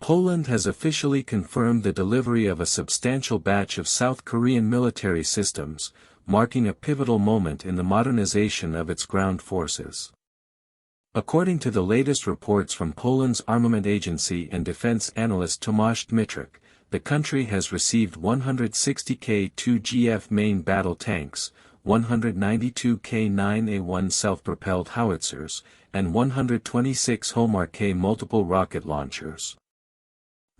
Poland has officially confirmed the delivery of a substantial batch of South Korean military systems, marking a pivotal moment in the modernization of its ground forces. According to the latest reports from Poland's armament agency and defense analyst Tomasz Dmytryk, the country has received 160 K2GF main battle tanks, 192 K9A1 self-propelled howitzers, and 126 Homar-K multiple rocket launchers.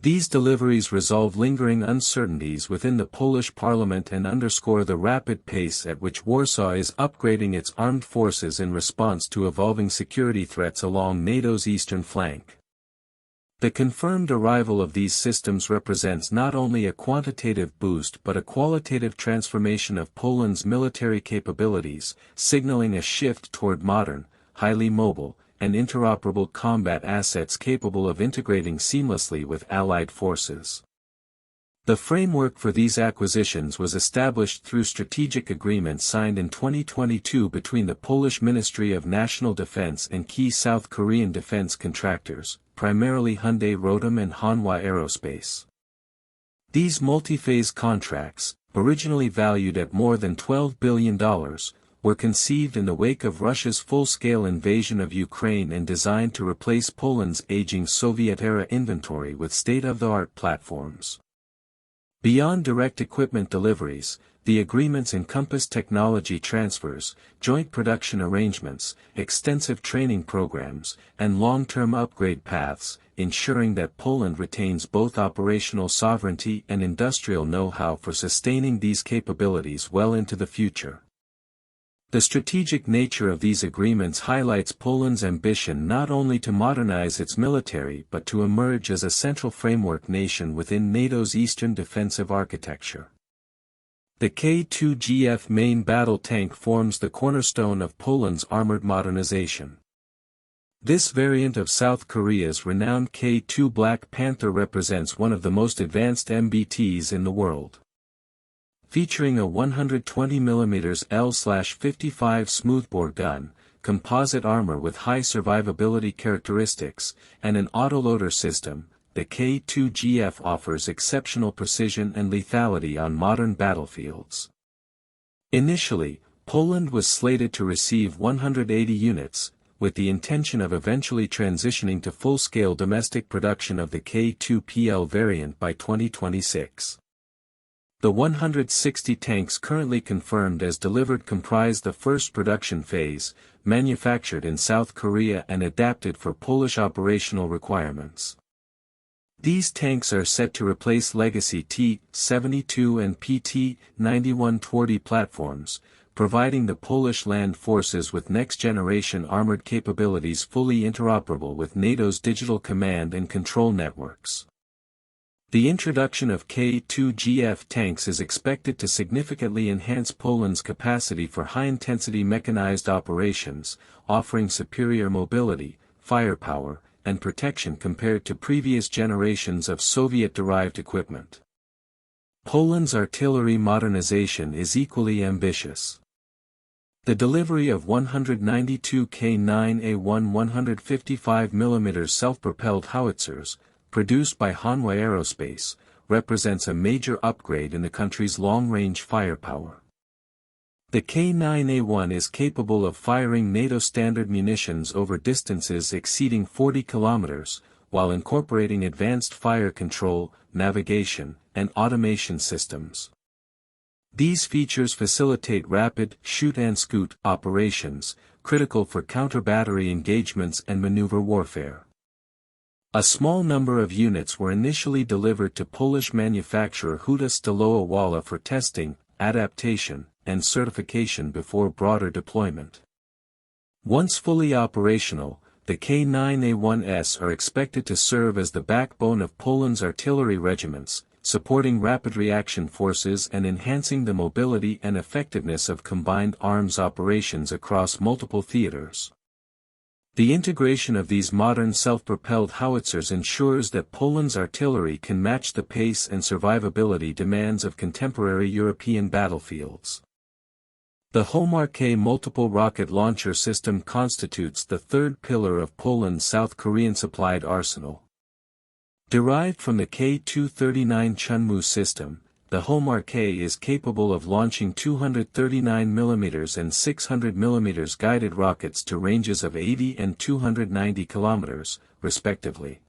These deliveries resolve lingering uncertainties within the Polish parliament and underscore the rapid pace at which Warsaw is upgrading its armed forces in response to evolving security threats along NATO's eastern flank. The confirmed arrival of these systems represents not only a quantitative boost but a qualitative transformation of Poland's military capabilities, signaling a shift toward modern, highly mobile, and interoperable combat assets capable of integrating seamlessly with Allied forces. The framework for these acquisitions was established through strategic agreements signed in 2022 between the Polish Ministry of National Defense and key South Korean defense contractors, primarily Hyundai Rotem and Hanwha Aerospace. These multi-phase contracts, originally valued at more than $12 billion, were conceived in the wake of Russia's full-scale invasion of Ukraine and designed to replace Poland's aging Soviet-era inventory with state-of-the-art platforms. Beyond direct equipment deliveries, the agreements encompass technology transfers, joint production arrangements, extensive training programs, and long-term upgrade paths, ensuring that Poland retains both operational sovereignty and industrial know-how for sustaining these capabilities well into the future. The strategic nature of these agreements highlights Poland's ambition not only to modernize its military but to emerge as a central framework nation within NATO's eastern defensive architecture. The K2GF main battle tank forms the cornerstone of Poland's armored modernization. This variant of South Korea's renowned K2 Black Panther represents one of the most advanced MBTs in the world. Featuring a 120mm L/55 smoothbore gun, composite armor with high survivability characteristics, and an autoloader system, the K2GF offers exceptional precision and lethality on modern battlefields. Initially, Poland was slated to receive 180 units, with the intention of eventually transitioning to full-scale domestic production of the K2PL variant by 2026. The 160 tanks currently confirmed as delivered comprise the first production phase, manufactured in South Korea and adapted for Polish operational requirements. These tanks are set to replace legacy T-72 and PT-91 platforms, providing the Polish land forces with next-generation armored capabilities fully interoperable with NATO's digital command and control networks. The introduction of K2GF tanks is expected to significantly enhance Poland's capacity for high-intensity mechanized operations, offering superior mobility, firepower, and protection compared to previous generations of Soviet-derived equipment. Poland's artillery modernization is equally ambitious. The delivery of 192 K9A1 155mm self-propelled howitzers, produced by Hanwha Aerospace, represents a major upgrade in the country's long-range firepower. The K9A1 is capable of firing NATO-standard munitions over distances exceeding 40 kilometers, while incorporating advanced fire control, navigation, and automation systems. These features facilitate rapid shoot-and-scoot operations, critical for counter-battery engagements and maneuver warfare. A small number of units were initially delivered to Polish manufacturer Huta Stalowa Wola for testing, adaptation, and certification before broader deployment. Once fully operational, the K9A1s are expected to serve as the backbone of Poland's artillery regiments, supporting rapid reaction forces and enhancing the mobility and effectiveness of combined arms operations across multiple theaters. The integration of these modern self-propelled howitzers ensures that Poland's artillery can match the pace and survivability demands of contemporary European battlefields. The Homar-K multiple rocket launcher system constitutes the third pillar of Poland's South Korean-supplied arsenal. Derived from the K-239 Chunmoo system, the Homar-K is capable of launching 239mm and 600mm guided rockets to ranges of 80 and 290 km, respectively.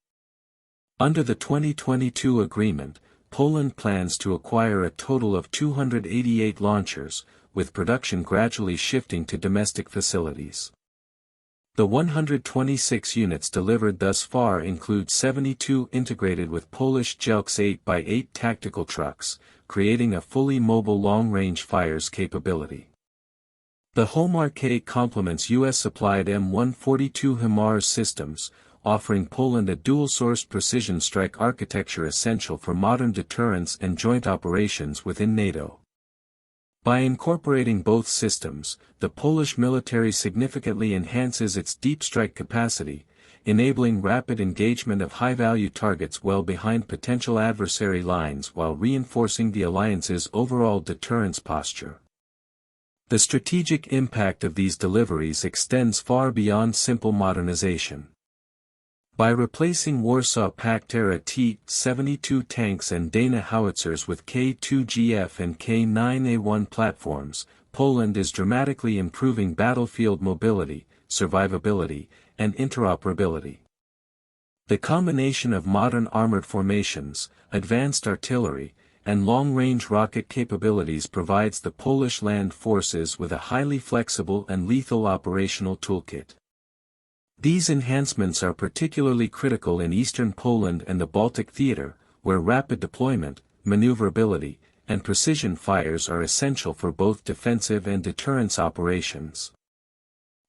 Under the 2022 agreement, Poland plans to acquire a total of 288 launchers, with production gradually shifting to domestic facilities. The 126 units delivered thus far include 72 integrated with Polish Jelks 8x8 tactical trucks, creating a fully mobile long-range fires capability. The Homar-K complements US-supplied M142 HIMARS systems, offering Poland a dual-sourced precision strike architecture essential for modern deterrence and joint operations within NATO. By incorporating both systems, the Polish military significantly enhances its deep strike capacity, enabling rapid engagement of high-value targets well behind potential adversary lines while reinforcing the alliance's overall deterrence posture. The strategic impact of these deliveries extends far beyond simple modernization. By replacing Warsaw Pact-era T-72 tanks and Dana howitzers with K-2GF and K-9A1 platforms, Poland is dramatically improving battlefield mobility, survivability, and interoperability. The combination of modern armored formations, advanced artillery, and long-range rocket capabilities provides the Polish land forces with a highly flexible and lethal operational toolkit. These enhancements are particularly critical in eastern Poland and the Baltic theater, where rapid deployment, maneuverability, and precision fires are essential for both defensive and deterrence operations.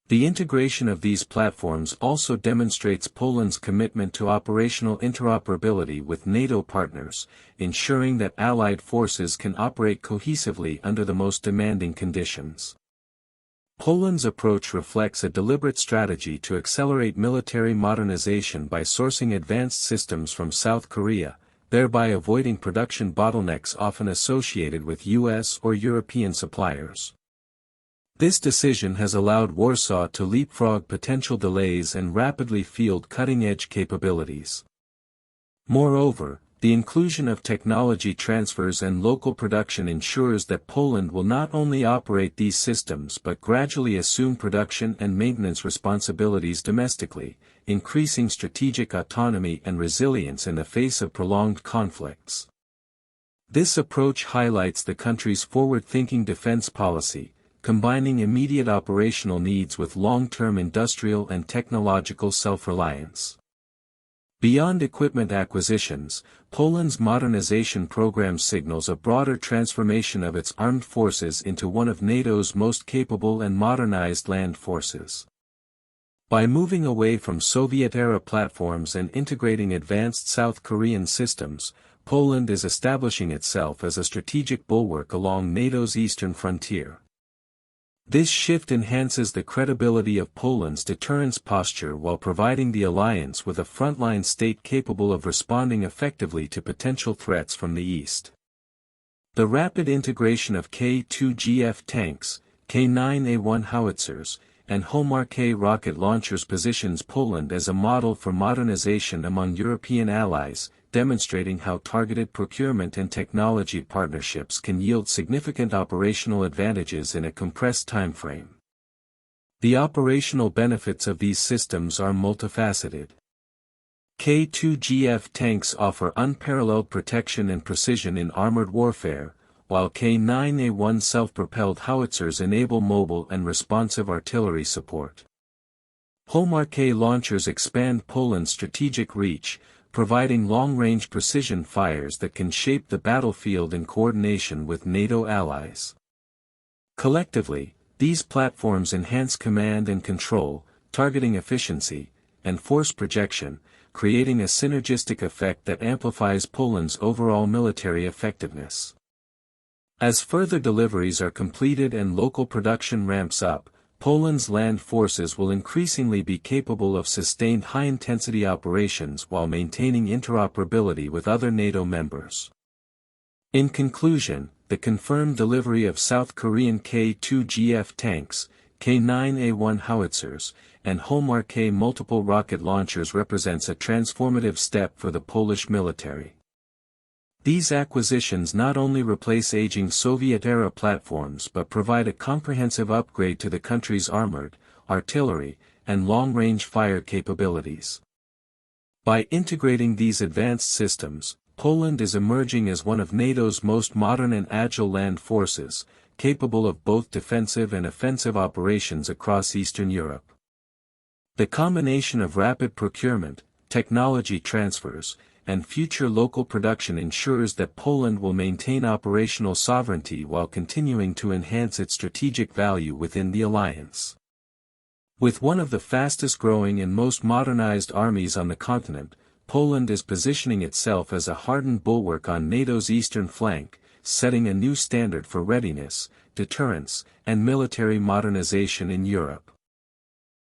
The integration of these platforms also demonstrates Poland's commitment to operational interoperability with NATO partners, ensuring that allied forces can operate cohesively under the most demanding conditions. Poland's approach reflects a deliberate strategy to accelerate military modernization by sourcing advanced systems from South Korea, thereby avoiding production bottlenecks often associated with US or European suppliers. This decision has allowed Warsaw to leapfrog potential delays and rapidly field cutting-edge capabilities. Moreover, the inclusion of technology transfers and local production ensures that Poland will not only operate these systems but gradually assume production and maintenance responsibilities domestically, increasing strategic autonomy and resilience in the face of prolonged conflicts. This approach highlights the country's forward-thinking defense policy, combining immediate operational needs with long-term industrial and technological self-reliance. Beyond equipment acquisitions, Poland's modernization program signals a broader transformation of its armed forces into one of NATO's most capable and modernized land forces. By moving away from Soviet-era platforms and integrating advanced South Korean systems, Poland is establishing itself as a strategic bulwark along NATO's eastern frontier. This shift enhances the credibility of Poland's deterrence posture while providing the alliance with a frontline state capable of responding effectively to potential threats from the east. The rapid integration of K-2GF tanks, K-9A1 howitzers, and Homar-K rocket launchers positions Poland as a model for modernization among European allies, demonstrating how targeted procurement and technology partnerships can yield significant operational advantages in a compressed timeframe. The operational benefits of these systems are multifaceted. K-2GF tanks offer unparalleled protection and precision in armored warfare, while K-9A1 self-propelled howitzers enable mobile and responsive artillery support. Homar-K launchers expand Poland's strategic reach, providing long-range precision fires that can shape the battlefield in coordination with NATO allies. Collectively, these platforms enhance command and control, targeting efficiency, and force projection, creating a synergistic effect that amplifies Poland's overall military effectiveness. As further deliveries are completed and local production ramps up, Poland's land forces will increasingly be capable of sustained high-intensity operations while maintaining interoperability with other NATO members. In conclusion, the confirmed delivery of South Korean K-2GF tanks, K-9A1 Howitzers, and Homar-K multiple rocket launchers represents a transformative step for the Polish military. These acquisitions not only replace aging Soviet-era platforms but provide a comprehensive upgrade to the country's armored, artillery, and long-range fire capabilities. By integrating these advanced systems, Poland is emerging as one of NATO's most modern and agile land forces, capable of both defensive and offensive operations across Eastern Europe. The combination of rapid procurement, technology transfers, and future local production ensures that Poland will maintain operational sovereignty while continuing to enhance its strategic value within the alliance. With one of the fastest-growing and most modernized armies on the continent, Poland is positioning itself as a hardened bulwark on NATO's eastern flank, setting a new standard for readiness, deterrence, and military modernization in Europe.